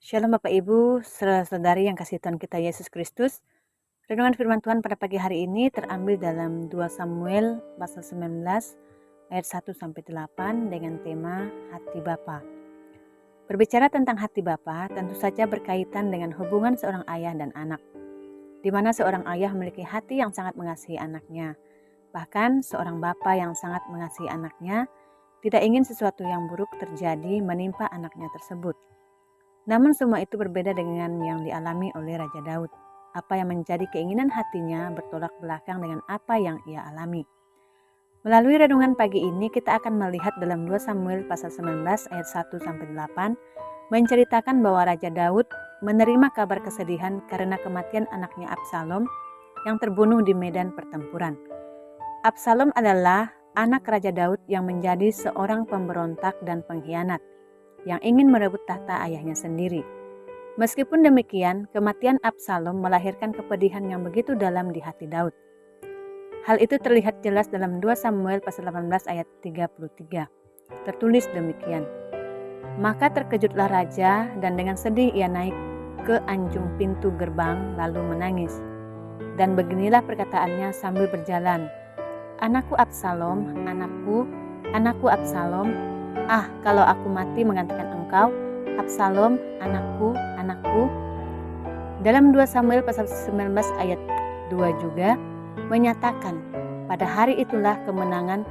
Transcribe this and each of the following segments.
Shalom Bapak Ibu, saudara-saudari yang kasih Tuhan kita Yesus Kristus. Renungan firman Tuhan pada pagi hari ini terambil dalam 2 Samuel pasal 19 ayat 1-8 dengan tema hati Bapa. Berbicara tentang hati Bapa tentu saja berkaitan dengan hubungan seorang ayah dan anak, di mana seorang ayah memiliki hati yang sangat mengasihi anaknya. Bahkan seorang bapa yang sangat mengasihi anaknya tidak ingin sesuatu yang buruk terjadi menimpa anaknya tersebut. Namun semua itu berbeda dengan yang dialami oleh Raja Daud. Apa yang menjadi keinginan hatinya bertolak belakang dengan apa yang ia alami. Melalui renungan pagi ini kita akan melihat dalam 2 Samuel pasal 19 ayat 1-8 menceritakan bahwa Raja Daud menerima kabar kesedihan karena kematian anaknya Absalom yang terbunuh di medan pertempuran. Absalom adalah anak Raja Daud yang menjadi seorang pemberontak dan pengkhianat yang ingin merebut tahta ayahnya sendiri. Meskipun demikian, kematian Absalom melahirkan kepedihan yang begitu dalam di hati Daud. Hal itu terlihat jelas dalam 2 Samuel pasal 18 ayat 33. Tertulis demikian. Maka terkejutlah raja dan dengan sedih ia naik ke anjung pintu gerbang lalu menangis. Dan beginilah perkataannya sambil berjalan. Anakku Absalom, anakku Absalom, ah kalau aku mati menggantikan engkau, Absalom, anakku. Dalam 2 Samuel pasal 19 ayat 2 juga menyatakan pada hari itulah kemenangan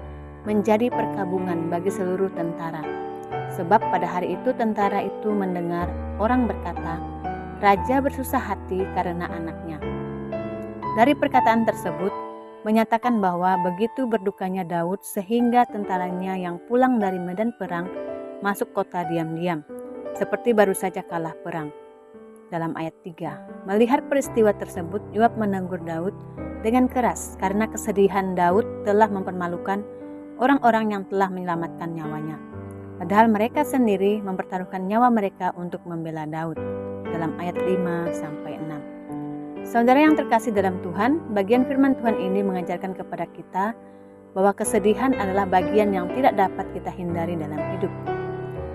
menjadi perkabungan bagi seluruh tentara. Sebab pada hari itu tentara itu mendengar orang berkata, Raja bersusah hati karena anaknya. Dari perkataan tersebut menyatakan bahwa begitu berdukanya Daud sehingga tentaranya yang pulang dari medan perang masuk kota diam-diam, seperti baru saja kalah perang. Dalam ayat 3, melihat peristiwa tersebut Yoab menegur Daud dengan keras karena kesedihan Daud telah mempermalukan orang-orang yang telah menyelamatkan nyawanya. Padahal mereka sendiri mempertaruhkan nyawa mereka untuk membela Daud. Dalam ayat 5-6. Saudara yang terkasih dalam Tuhan, bagian firman Tuhan ini mengajarkan kepada kita bahwa kesedihan adalah bagian yang tidak dapat kita hindari dalam hidup.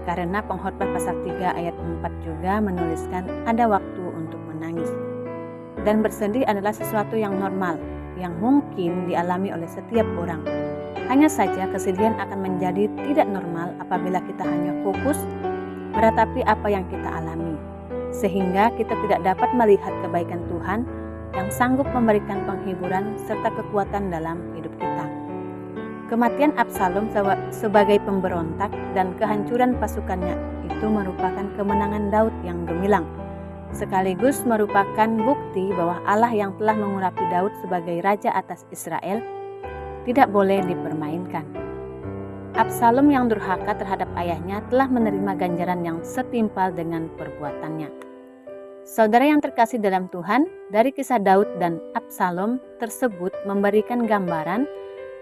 Karena Pengkhotbah pasal 3 ayat 4 juga menuliskan ada waktu untuk menangis. Dan bersedih adalah sesuatu yang normal, yang mungkin dialami oleh setiap orang. Hanya saja kesedihan akan menjadi tidak normal apabila kita hanya fokus meratapi apa yang kita alami, sehingga kita tidak dapat melihat kebaikan Tuhan yang sanggup memberikan penghiburan serta kekuatan dalam hidup kita. Kematian Absalom sebagai pemberontak dan kehancuran pasukannya itu merupakan kemenangan Daud yang gemilang, sekaligus merupakan bukti bahwa Allah yang telah mengurapi Daud sebagai raja atas Israel tidak boleh dipermainkan. Absalom yang durhaka terhadap ayahnya telah menerima ganjaran yang setimpal dengan perbuatannya. Saudara yang terkasih dalam Tuhan, dari kisah Daud dan Absalom tersebut memberikan gambaran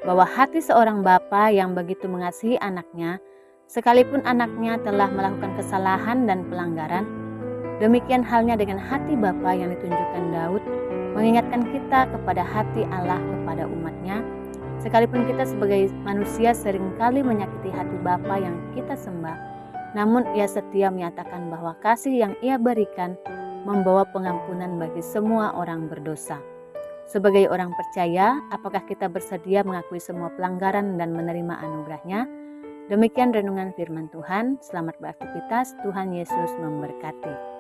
bahwa hati seorang bapa yang begitu mengasihi anaknya, sekalipun anaknya telah melakukan kesalahan dan pelanggaran, demikian halnya dengan hati bapa yang ditunjukkan Daud, mengingatkan kita kepada hati Allah kepada umatnya, sekalipun kita sebagai manusia seringkali menyakiti hati Bapa yang kita sembah, namun ia setia menyatakan bahwa kasih yang ia berikan membawa pengampunan bagi semua orang berdosa. Sebagai orang percaya, apakah kita bersedia mengakui semua pelanggaran dan menerima anugerahnya? Demikian renungan firman Tuhan. Selamat beraktivitas, Tuhan Yesus memberkati.